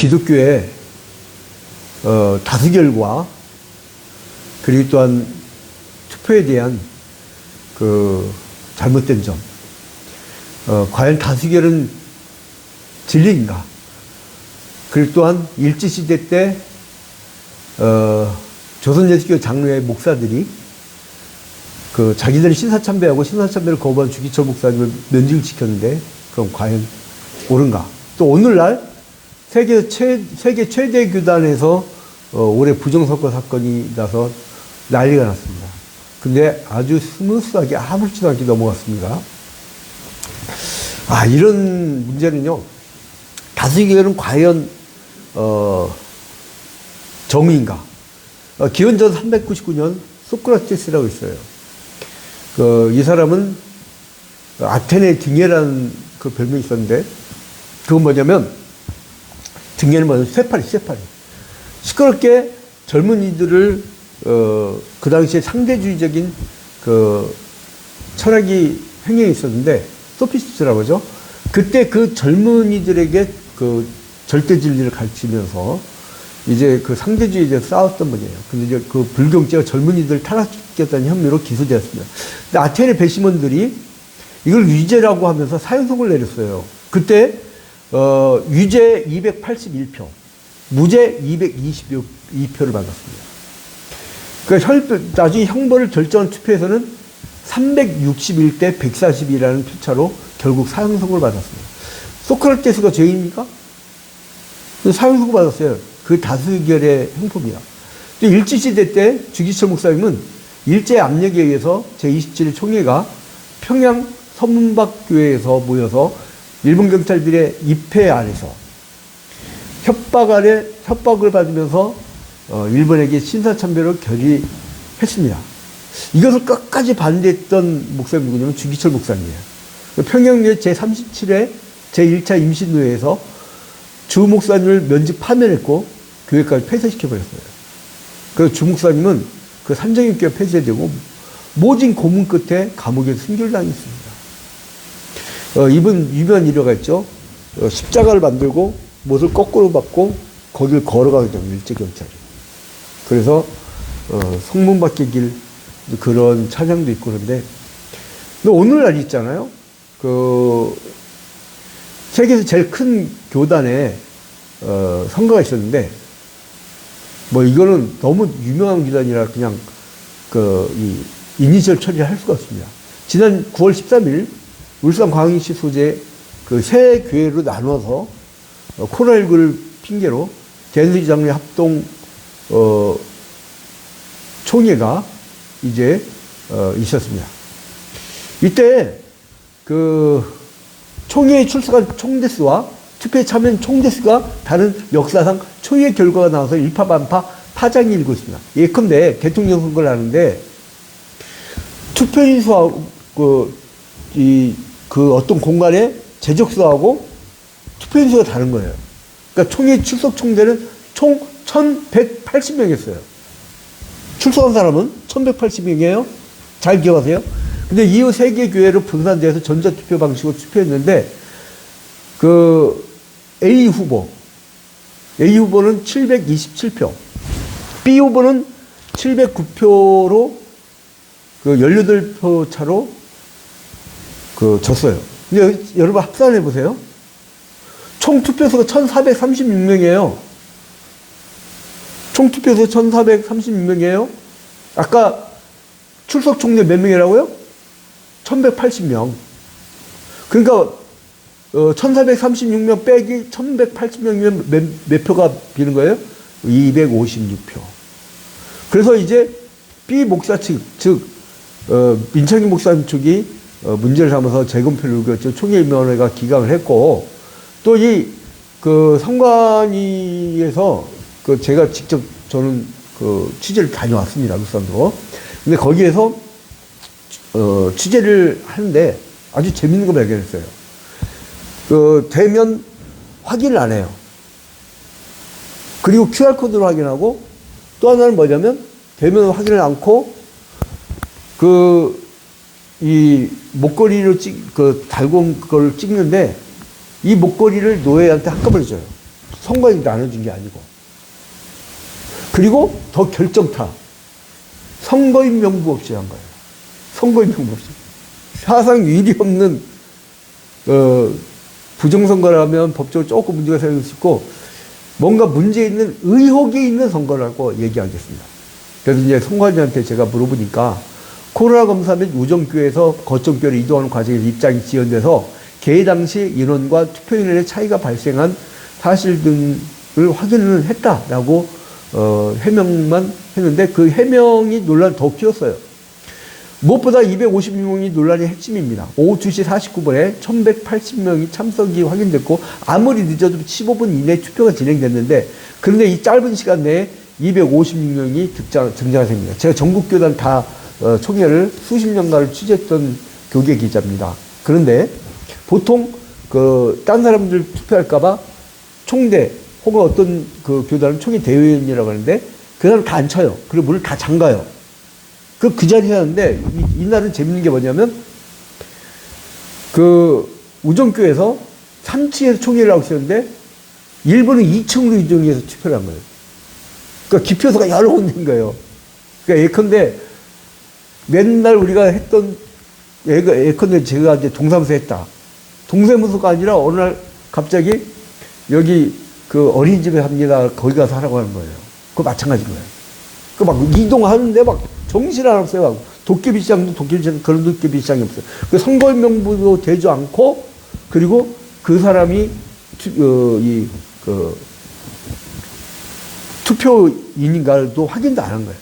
기독교의 다수결과 그리고 또한 투표에 대한 그 잘못된 점, 과연 다수결은 진리인가? 그리고 또한 일제시대 때 조선예수교 장로회 목사들이 그 자기들이 신사참배하고 신사참배를 거부한 주기철 목사님을 면직을 시켰는데 그럼 과연 옳은가? 또 오늘날 세계 최대 교단에서 올해 부정선거 사건이 나서 난리가 났습니다. 근데 아주 스무스하게 아무렇지도 않게 넘어갔습니다. 이런 문제는요, 다수결은 과연 정의인가? 기원전 399년 소크라테스라고 있어요. 이 사람은 아테네 등예라는 그 별명이 있었는데, 그건 뭐냐면, 등예는 뭐냐면 쇠파리. 시끄럽게 젊은이들을, 그 당시에 상대주의적인 그 철학이 횡행이 있었는데, 소피스트라고 하죠. 그때 그 젊은이들에게 그 절대 진리를 가르치면서 이제 그 상대주의에 대해서 싸웠던 분이에요. 근데 이제 그 불경제가 젊은이들 타락시켰다는 혐의로 기소되었습니다. 근데 아테네 배심원들이 이걸 유죄라고 하면서 사형선고를 내렸어요. 그때, 유죄 281표, 무죄 222표를 받았습니다. 그러니까 나중에 형벌을 결정한 투표에서는 361대 142라는 표차로 결국 사형선고를 받았습니다. 소크라테스가 죄입니까? 사형선고 받았어요. 그 다수결의 형법이야. 또 일제시대 때 주기철 목사님은 일제 압력에 의해서 제27일 총회가 평양 서문박 교회에서 모여서 일본 경찰들의 입회 아래서 협박을 받으면서 일본에게 신사참배를 결의했습니다. 이것을 끝까지 반대했던 목사님 누구냐면 주기철 목사님이에요. 평양교회 제37회 제1차 임신노회에서 주 목사님을 면직 파면했고 교회까지 폐쇄시켜버렸어요. 그래서 주 목사님은 그 삼정인교회 폐쇄되고 모진 고문 끝에 감옥에서 순교당했습니다. 이분 유명한 일화가 있죠. 십자가를 만들고 못을 거꾸로 받고 거기를 걸어가게 됩니다. 일제경찰이. 그래서 성문 밖의 길 그런 찬양도 있고 그런데 오늘날 있잖아요. 세계에서 제일 큰 교단에 선거가 있었는데 이거는 너무 유명한 교단이라 그냥 이 이니셜 처리를 할 수가 없습니다. 지난 9월 13일 울산 광역시 소재 그 세 교회로 나눠서 코로나19를 핑계로 대한민국 장로회 합동 총회가 이제 있었습니다. 이때 총회에 출석한 총대수와 투표에 참여한 총대수가 다른 역사상 초유의 결과가 나와서 일파만파 파장이 일고 있습니다. 예컨대 대통령 선거를 하는데 투표인수하고 어떤 공간에 제적수하고 투표인수가 다른 거예요. 그러니까 총회 출석 총대는 총 1180명이었어요. 출석한 사람은 1180명이에요. 잘 기억하세요. 근데 이후 세 개 교회로 분산돼서 전자투표 방식으로 투표했는데, A 후보는 727표, B 후보는 709표로 18표 차로 졌어요. 근데 여러분 합산해 보세요. 총 투표수가 1436명이에요. 총 투표수 1436명이에요. 아까 출석 총대 몇 명이라고요? 1180명. 그러니까 1436명 빼기 1180명이면 몇 표가 비는 거예요? 256표. 그래서 이제 B 목사 측, 즉 민창기 목사님 측이 문제를 삼아서 재검표를 의결했죠. 총회위원회가 기각을 했고, 또 선관위에서 제가 직접 저는 취재를 다녀왔습니다. 울산으로. 근데 거기에서 취재를 하는데 아주 재밌는 거 발견했어요. 대면 확인을 안 해요. 그리고 QR코드로 확인하고, 또 하나는 뭐냐면 대면 확인을 않고 이 목걸이로 달고 온 걸 찍는데 이 목걸이를 노예한테 한꺼번에 줘요. 선관위 나눠준 게 아니고. 그리고 더 결정타. 선거인 명부 없이 한 거예요. 선거인 명부 없이. 사상 위리 없는, 부정선거라면 법적으로 조금 문제가 생길 수 있고, 뭔가 문제 있는, 의혹이 있는 선거라고 얘기하겠습니다. 그래서 이제 선관위한테 제가 물어보니까, 코로나 검사 및 우정교에서 거점교를 이동하는 과정에서 입장이 지연돼서 개회 당시 인원과 투표인원의 차이가 발생한 사실 등을 확인을 했다라고 해명만 했는데 그 해명이 논란을 더 키웠어요. 무엇보다 256명이 논란의 핵심입니다. 오후 2시 49분에 1180명이 참석이 확인됐고 아무리 늦어도 15분 이내에 투표가 진행됐는데 그런데 이 짧은 시간 내에 256명이 등장했습니다. 제가 전국교단 다 총회를 수십 년간을 취재했던 교계 기자입니다. 그런데 보통 딴 사람들 투표할까봐 총대 혹은 어떤 그 교단은 총회 대의원이라고 하는데 그 사람 다 안 쳐요. 그리고 문을 다 잠가요. 그 자리에 하는데 이날은 재밌는 게 뭐냐면 그 우정교에서 3층에서 총회를 하고 있었는데 일부는 2층으로 이동해서 투표를 한 거예요. 그러니까 기표소가 여러 군데인 거예요. 그러니까 예컨대 맨날 우리가 했던 예컨대 제가 이제 동사무소 했다. 동사무소가 아니라 어느 날 갑자기 여기 그 어린이집에 합니다. 거기 가서 하라고 하는 거예요. 그거 마찬가지인 거예요. 그 막 이동하는데 막 정신 안 없어요. 막 도깨비 시장도 그런 도깨비 시장이 없어요. 그 선거인 명부도 되지 않고 그리고 그 사람이 투표인인가도 확인도 안 한 거예요.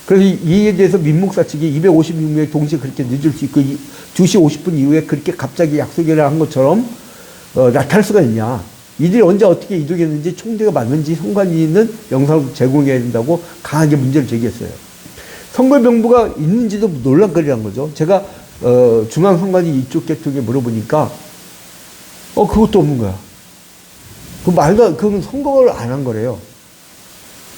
그래서 이에 대해서 민목사 측이 256명이 동시에 그렇게 늦을 수 있고 2시 50분 이후에 그렇게 갑자기 약속을 한 것처럼 나타날 수가 있냐. 이들이 언제 어떻게 이동했는지 총대가 맞는지 선관위는 영상을 제공해야 된다고 강하게 문제를 제기했어요. 선거명부가 있는지도 논란거리란 거죠. 제가 중앙선관위 이쪽 계통에 물어보니까 그것도 없는 거야. 그건 선거를 안 한 거래요.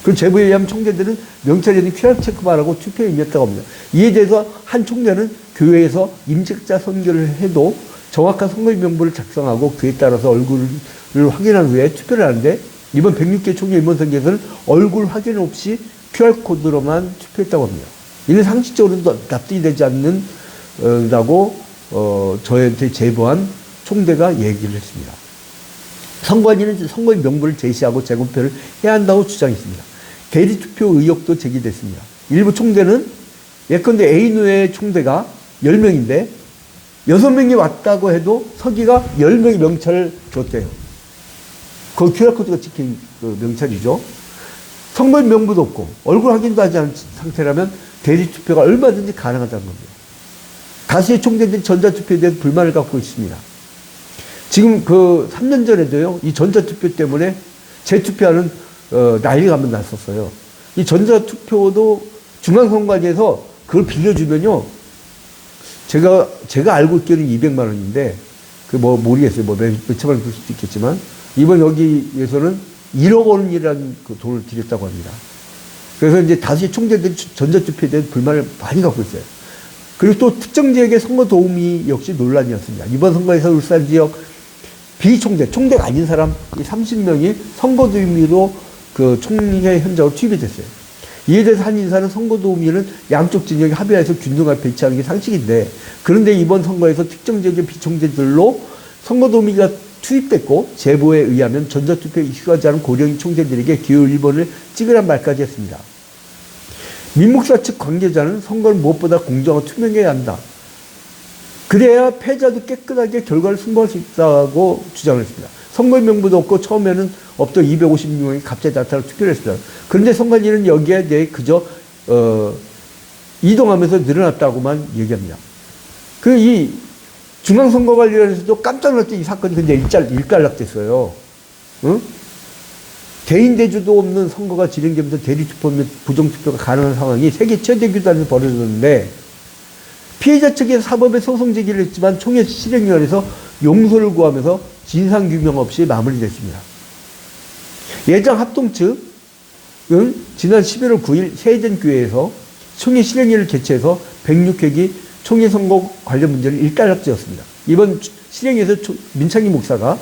그 제보에 의하면 총재들은 명찰에는 QR 체크만 하고 투표에 임했다고 합니다. 이에 대해서 한 총재는 교회에서 임직자 선거를 해도 정확한 선거인 명부를 작성하고 그에 따라서 얼굴을 확인한 후에 투표를 하는데 이번 106개 총회 임원 선거에서는 얼굴 확인 없이 QR코드로만 투표했다고 합니다. 이는 상식적으로도 납득이 되지 않는 라고 저한테 제보한 총대가 얘기를 했습니다. 선관위는 선거인 명부를 제시하고 재검표를 해야 한다고 주장했습니다. 대리투표 의혹도 제기됐습니다. 일부 총대는 예컨대 A노예 총대가 10명인데 6명이 왔다고 해도 서기가 10명의 명찰을 줬대요. 그 QR코드가 찍힌 그 명찰이죠. 선거인 명부도 없고 얼굴 확인도 하지 않은 상태라면 대리투표가 얼마든지 가능하다는 겁니다. 다수의 총대들이 전자투표에 대해서 불만을 갖고 있습니다. 지금 그 3년 전에도요, 이 전자투표 때문에 재투표하는 난리가 한번 났었어요. 이 전자투표도 중앙선관위에서 그걸 빌려주면요, 제가 알고 있기로는 200만 원인데, 모르겠어요. 몇천만 원 줄 수도 있겠지만, 이번 여기에서는 1억 원이라는 그 돈을 드렸다고 합니다. 그래서 이제 다수의 총재들이 전자투표에 대한 불만을 많이 갖고 있어요. 그리고 또 특정 지역의 선거 도우미 역시 논란이었습니다. 이번 선거에서 울산 지역 총대가 아닌 사람 30명이 선거 도우미로 그 총회 현장으로 투입이 됐어요. 이에 대해서 한 인사는 선거 도우미는 양쪽 진영이 합의해서 균등하게 배치하는 게 상식인데, 그런데 이번 선거에서 특정 지역의 비총재들로 선거 도우미가 투입됐고, 제보에 의하면 전자투표에 익숙하지 않은 고령인 총재들에게 기호 1번을 찍으란 말까지 했습니다. 민목사 측 관계자는 선거는 무엇보다 공정하고 투명해야 한다. 그래야 패자도 깨끗하게 결과를 승부할 수 있다고 주장을 했습니다. 선거인 명부도 없고 처음에는 없던 256명이 갑자기 나타나서 투표를 했습니다. 그런데 선관위는 여기에 대해 그저 이동하면서 늘어났다고만 얘기합니다. 이 중앙선거관리원에서도 깜짝 놀랐던 이 사건이 근데 일단락됐어요. 응? 개인 대주도 없는 선거가 진행되면서 대리투표 및 부정투표가 가능한 상황이 세계 최대 규단에서 벌어졌는데, 피해자 측에서 사법에 소송 제기를 했지만 총회 실행위원회에서 용서를 구하면서 진상규명 없이 마무리됐습니다. 예정 합동 측은 지난 11월 9일 세전교회에서 총회 실행위를 개최해서 106회기 총회 선거 관련 문제를 일단락지었습니다. 이번 실행위에서 민창기 목사가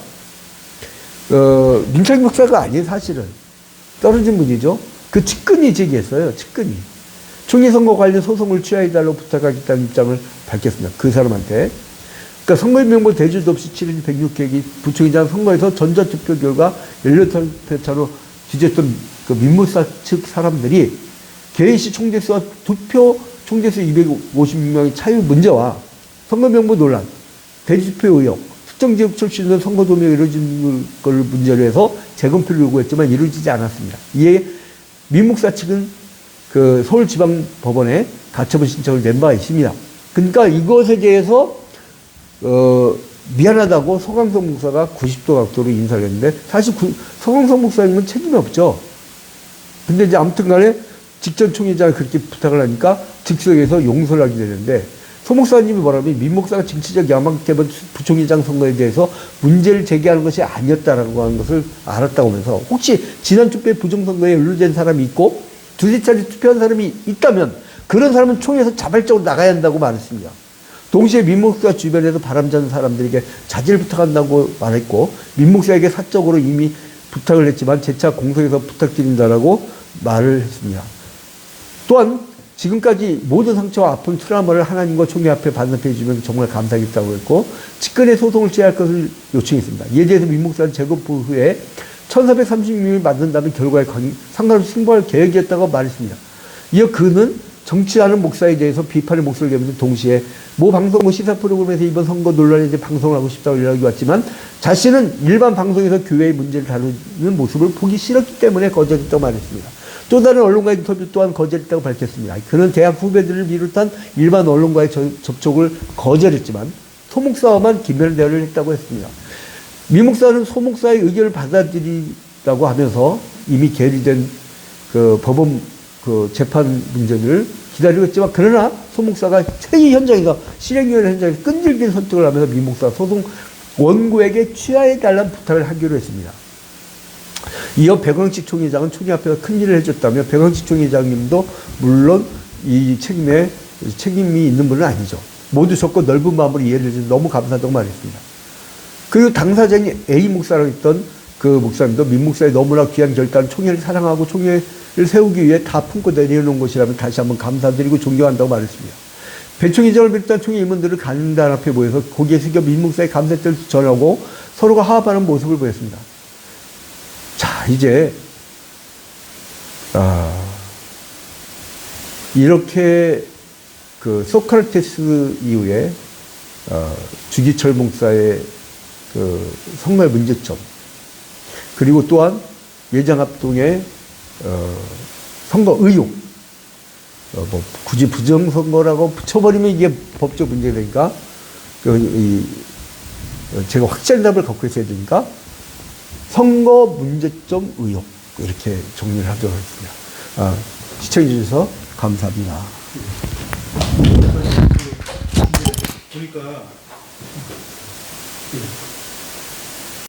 민창기 목사가 아니에요, 사실은. 떨어진 분이죠. 그 측근이 제기했어요, 측근이. 총리선거 관련 소송을 취하해달라고 부탁하겠다는 입장을 밝혔습니다. 그 사람한테. 그러니까 선거인명부 대주도 없이 치른 106회기 부총리장 선거에서 전자투표 결과 18표 차로 뒤졌던 그 민무사 측 사람들이 개인시 총재수와 투표 총재수 256명의 차유 문제와 선거명부 논란, 대주투표 의혹, 특정지역 출신으로 선거도매가 이루어진 걸 문제로 해서 재검표를 요구했지만 이루어지지 않았습니다. 이에 민목사 측은 그 서울지방법원에 가처분 신청을 낸 바 있습니다. 그러니까 이것에 대해서 미안하다고 서강석 목사가 90도 각도로 인사를 했는데 사실 서강석 목사님은 책임이 없죠. 근데 이제 아무튼 간에 직전 총회장이 그렇게 부탁을 하니까 즉석에서 용서를 하게 되는데 소 목사님이 뭐라면 민 목사가 정치적 야망 때문에 부총리장 선거에 대해서 문제를 제기하는 것이 아니었다라고 하는 것을 알았다고 하면서 혹시 지난 투표에 부정선거에 연루된 사람이 있고 두세 차례 투표한 사람이 있다면 그런 사람은 총회에서 자발적으로 나가야 한다고 말했습니다. 동시에 민 목사 주변에서 바람잡는 사람들에게 자제를 부탁한다고 말했고 민 목사에게 사적으로 이미 부탁을 했지만 재차 공석에서 부탁드린다라고 말을 했습니다. 또한 지금까지 모든 상처와 아픈 트라우마를 하나님과 총회 앞에 반납해 주면 정말 감사하겠다고 했고 직권의 소송을 취할 것을 요청했습니다. 이에 대해서 민 목사는 재검표 후에 1436명을 만든다면 결과에 상관없이 승부할 계획이었다고 말했습니다. 이어 그는 정치하는 목사에 대해서 비판의 목소리를 내면서 동시에 모 방송국 시사 프로그램에서 이번 선거 논란에 대해 방송을 하고 싶다고 연락이 왔지만 자신은 일반 방송에서 교회의 문제를 다루는 모습을 보기 싫었기 때문에 거절했다고 말했습니다. 또 다른 언론과의 인터뷰 또한 거절했다고 밝혔습니다. 그는 대학 후배들을 비롯한 일반 언론과의 접촉을 거절했지만 소 목사와만 긴밀한 대화를 했다고 했습니다. 미 목사는 소 목사의 의견을 받아들이라고 하면서 이미 계류된 그 법원 그 재판 문제를 기다리고 있지만 그러나 소 목사가 회의 현장에서 실행위원회 현장에서 끈질긴 설득을 하면서 미 목사가 소송 원고에게 취하해달라는 부탁을 하기로 했습니다. 이어 백왕식 총회장은 총회 앞에서 큰일을 해줬다며 백왕식 총회장님도 물론 이 책임이 있는 분은 아니죠. 모두 적고 넓은 마음으로 이해를 해주셔서 너무 감사하다고 말했습니다. 그리고 당사자인 A 목사라고 했던 그 목사님도 민 목사의 너무나 귀한 결단, 총회를 사랑하고 총회를 세우기 위해 다 품고 내려놓은 것이라면 다시 한번 감사드리고 존경한다고 말했습니다. 배총회장을 비롯한 총회 임원들을 간단 앞에 모여서 고개 숙여 민 목사의 감사의 뜻을 전하고 서로가 화합하는 모습을 보였습니다. 자, 이제 이렇게 그 소크라테스 이후에 주기철 목사의 그 성말 문제점 그리고 또한 예장합동의 선거 의혹 뭐 굳이 부정선거라고 붙여버리면 이게 법적 문제가 되니까 제가 확실한 답을 갖고 있어야 되니까 선거 문제점 의혹 이렇게 정리를 하도록 하겠습니다. 시청해 주셔서 감사합니다. 보니까